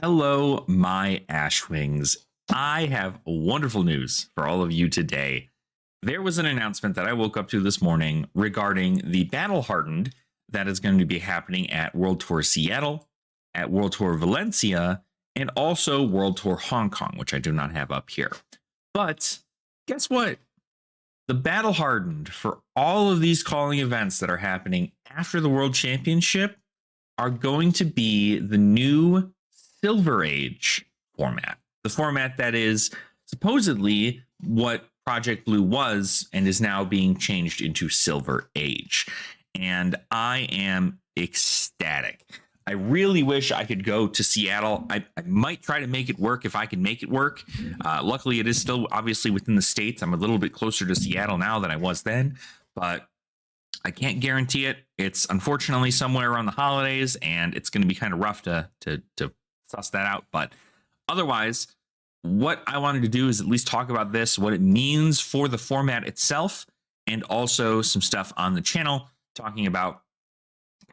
Hello, my Ashwings. I have wonderful news for all of you today. There was an announcement that I woke up to this morning regarding the Battle Hardened that is going to be happening at World Tour Seattle, at World Tour Valencia, and also World Tour Hong Kong, which I do not have up here. But guess what? The Battle Hardened for all of these calling events that are happening after the World Championship are going to be the new Silver Age format. The format that is supposedly what Project Blue was and is now being changed into Silver Age. And I am ecstatic. I really wish I could go to Seattle. I might try to make it work if I can make it work. Luckily, it is still obviously within the States. I'm a little bit closer to Seattle now than I was then, but I can't guarantee it. It's unfortunately somewhere around the holidays, and it's going to be kind of rough to suss that out. But otherwise, what I wanted to do is at least talk about this, what it means for the format itself, and also some stuff on the channel talking about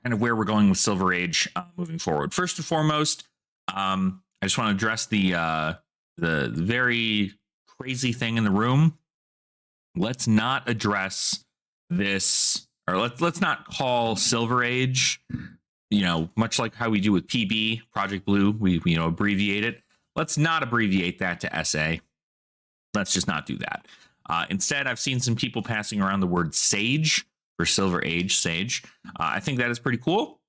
kind of where we're going with Silver Age moving forward. First and foremost, I just want to address the very crazy thing in the room. Let's not address this, or let's not call Silver Age, much like how we do with PB, Project Blue, we abbreviate it. Let's not abbreviate that to SA. Let's just not do that. Instead, I've seen some people passing around the word Sage for Silver Age, Sage. I think that is pretty cool.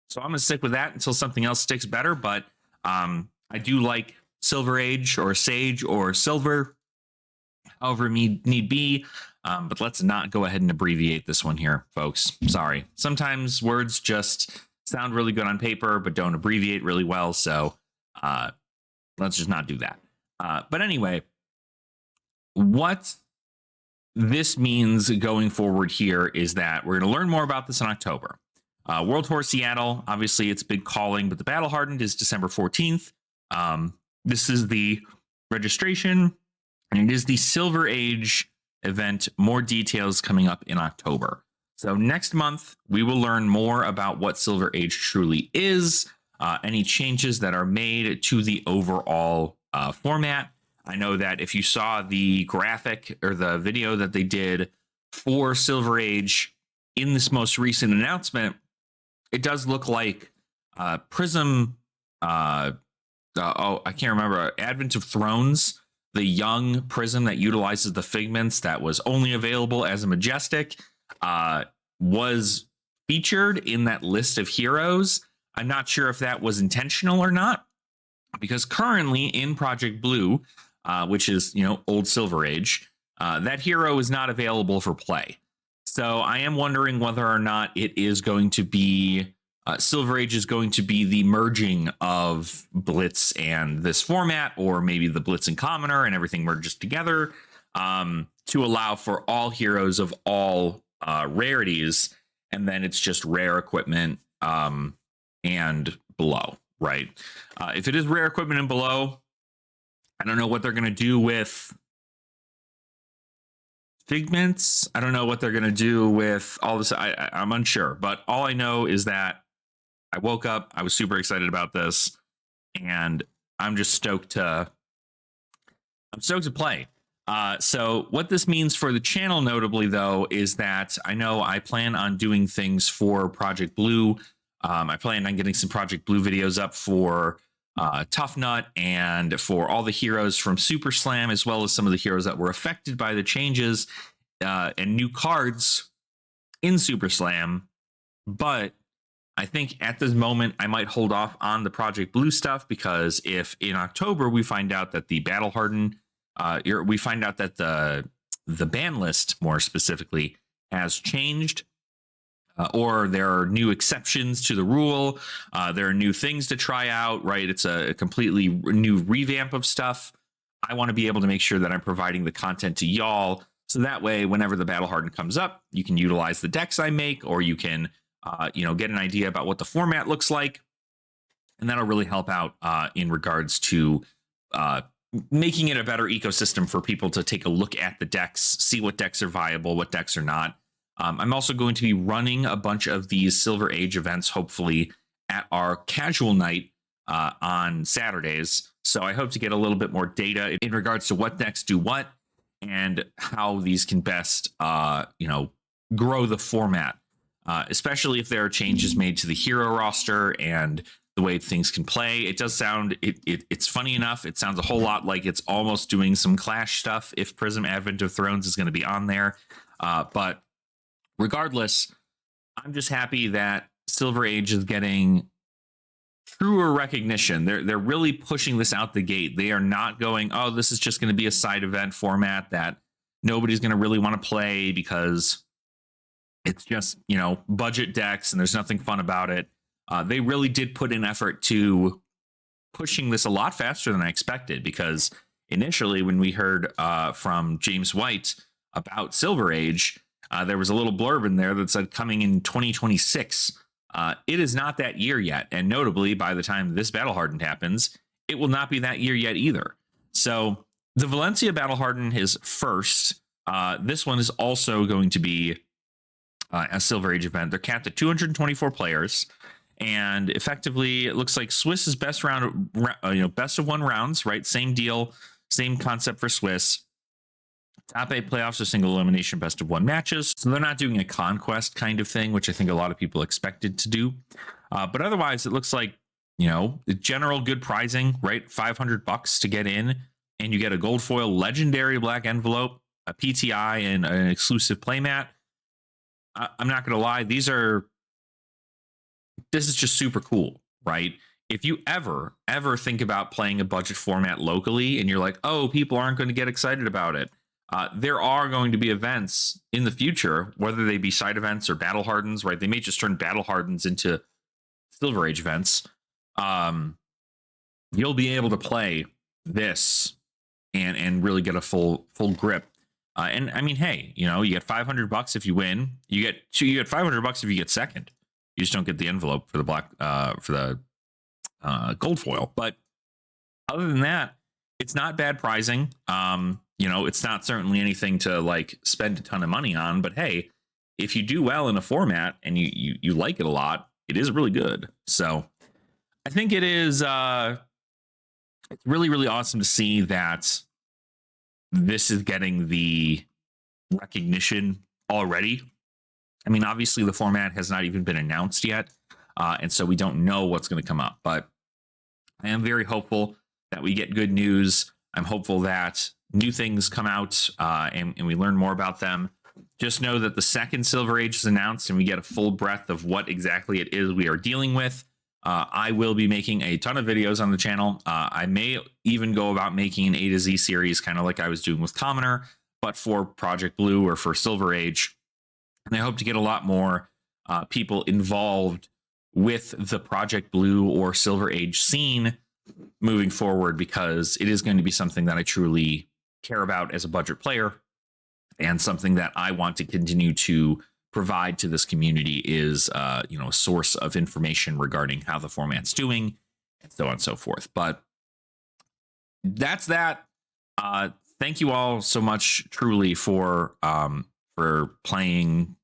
So I'm going to stick with that until something else sticks better. But I do like Silver Age or Sage or Silver, however need be. But let's not go ahead and abbreviate this one here, folks. Sorry. Sometimes words just sound really good on paper, but don't abbreviate really well. So let's just not do that. But anyway, what this means going forward here is that we're going to learn more about this in October. World Tour Seattle, obviously it's big calling, but the Battle Hardened is December 14th. This is the registration, and it is the Silver Age event. More details coming up in October. So next month, we will learn more about what Silver Age truly is, any changes that are made to the overall format. I know that if you saw the graphic or the video that they did for Silver Age in this most recent announcement, it does look like Prism, I can't remember, Advent of Thrones, the young Prism that utilizes the figments that was only available as a Majestic, was featured in that list of heroes. I'm not sure if that was intentional or not, because currently in Project Blue, which is, old Silver Age, that hero is not available for play. So I am wondering whether or not it is going to be, Silver Age is going to be the merging of Blitz and this format, or maybe the Blitz and Commoner and everything merges together to allow for all heroes of all rarities, and then it's just rare equipment and below, right? If it is rare equipment and below, I don't know what they're going to do with figments. I don't know what they're going to do with all this. I'm unsure, but all I know is that I woke up, I was super excited about this, and I'm just stoked to play. So what this means for the channel, notably, though, is that I know I plan on doing things for Project Blue. I plan on getting some Project Blue videos up for Tough Nut and for all the heroes from Super Slam, as well as some of the heroes that were affected by the changes and new cards in Super Slam. But I think at this moment, I might hold off on the Project Blue stuff, because if in October we find out that the Battle Hardened, we find out that the ban list, more specifically, has changed, or there are new exceptions to the rule, there are new things to try out, right? It's a completely new revamp of stuff. I want to be able to make sure that I'm providing the content to y'all, so that way, whenever the Battle Hardened comes up, you can utilize the decks I make, or you can get an idea about what the format looks like. And that'll really help out in regards to making it a better ecosystem for people to take a look at the decks, see what decks are viable, what decks are not. I'm also going to be running a bunch of these Silver Age events, hopefully, at our casual night on Saturdays. So I hope to get a little bit more data in regards to what decks do what and how these can best, grow the format, especially if there are changes made to the hero roster and the way things can play. It does sound, it's funny enough. It sounds a whole lot like it's almost doing some Clash stuff if Prism Advent of Thrones is going to be on there. But regardless, I'm just happy that Silver Age is getting truer recognition. They're really pushing this out the gate. They are not going, oh, this is just going to be a side event format that nobody's going to really want to play because it's just, budget decks and there's nothing fun about it. They really did put in effort to pushing this a lot faster than I expected, because initially when we heard from James White about Silver Age, there was a little blurb in there that said coming in 2026. It is not that year yet. And notably, by the time this Battle Hardened happens, it will not be that year yet either. So the Valencia Battle Hardened is first. This one is also going to be a Silver Age event. They're capped at 224 players. And effectively, it looks like Swiss's best round, best of one rounds, right? Same deal, same concept for Swiss. Top 8 playoffs are single elimination best of one matches. So they're not doing a conquest kind of thing, which I think a lot of people expected to do. But otherwise, it looks like, the general good prizing, right? $500 to get in, and you get a gold foil legendary black envelope, a PTI, and an exclusive playmat. I'm not going to lie. This is just super cool, right? If you ever think about playing a budget format locally and you're like, oh, people aren't going to get excited about it, there are going to be events in the future, whether they be side events or battle hardens, right? They may just turn battle hardens into Silver Age events. You'll be able to play this and really get a full grip. And I mean, hey, you get $500 if you win. You get $500 if you get second. You just don't get the envelope for the black for the gold foil. But other than that, it's not bad pricing. It's not certainly anything to like spend a ton of money on. But hey, if you do well in a format and you like it a lot, it is really good. So I think it is. It's really, really awesome to see that this is getting the recognition already. I mean, obviously the format has not even been announced yet, and so we don't know what's going to come up. But I am very hopeful that we get good news. I'm hopeful that new things come out and we learn more about them. Just know that the second Silver Age is announced and we get a full breadth of what exactly it is we are dealing with. I will be making a ton of videos on the channel. I may even go about making an A to Z series, kind of like I was doing with Commoner, but for Project Blue or for Silver Age. And I hope to get a lot more people involved with the Project Blue or Silver Age scene moving forward, because it is going to be something that I truly care about as a budget player, and something that I want to continue to provide to this community is, a source of information regarding how the format's doing and so on and so forth. But that's that. Thank you all so much, truly, for playing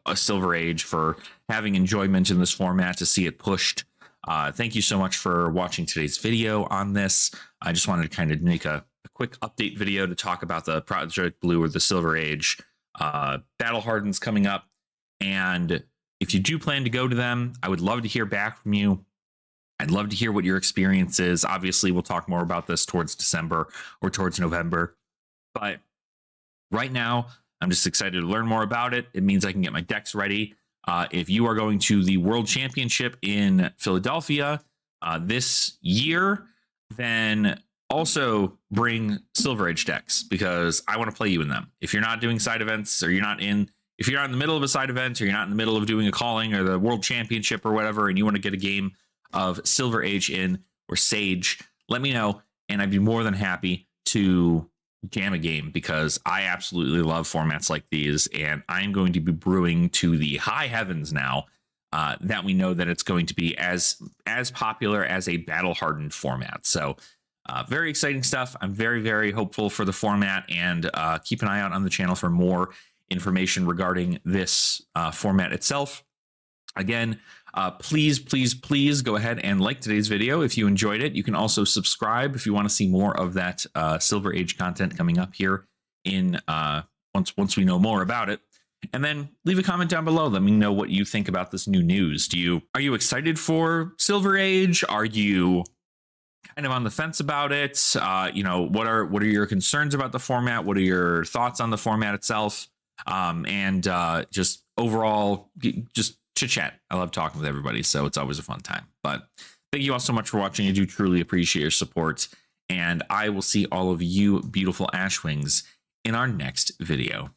a Silver Age, for having enjoyment in this format, to see it pushed. Thank you so much for watching today's video on this. I just wanted to kind of make a quick update video to talk about the Project Blue or the Silver Age Battle Hardens coming up. And if you do plan to go to them, I would love to hear back from you. I'd love to hear what your experience is. Obviously, we'll talk more about this towards December or towards November. But right now, I'm just excited to learn more about it. It means I can get my decks ready. If you are going to the World Championship in Philadelphia this year, then also bring Silver Age decks, because I want to play you in them. If you're not doing side events, or if you're not in the middle of a side event, or you're not in the middle of doing a calling or the World Championship or whatever, and you want to get a game of Silver Age in, or Sage, let me know, and I'd be more than happy to jam a game, because I absolutely love formats like these, and I'm going to be brewing to the high heavens now that we know that it's going to be as popular as a battle hardened format. So very exciting stuff. I'm very, very hopeful for the format, and keep an eye out on the channel for more information regarding this format itself. Again, Please go ahead and like today's video if you enjoyed it. You can also subscribe if you want to see more of that Silver Age content coming up here in once we know more about it. And then leave a comment down below. Let me know what you think about this new news. Are you excited for Silver Age? Are you kind of on the fence about it? What are your concerns about the format? What are your thoughts on the format itself? And just overall, just chit chat. I love talking with everybody, so it's always a fun time. But thank you all so much for watching. I do truly appreciate your support, and I will see all of you beautiful Ashwings in our next video.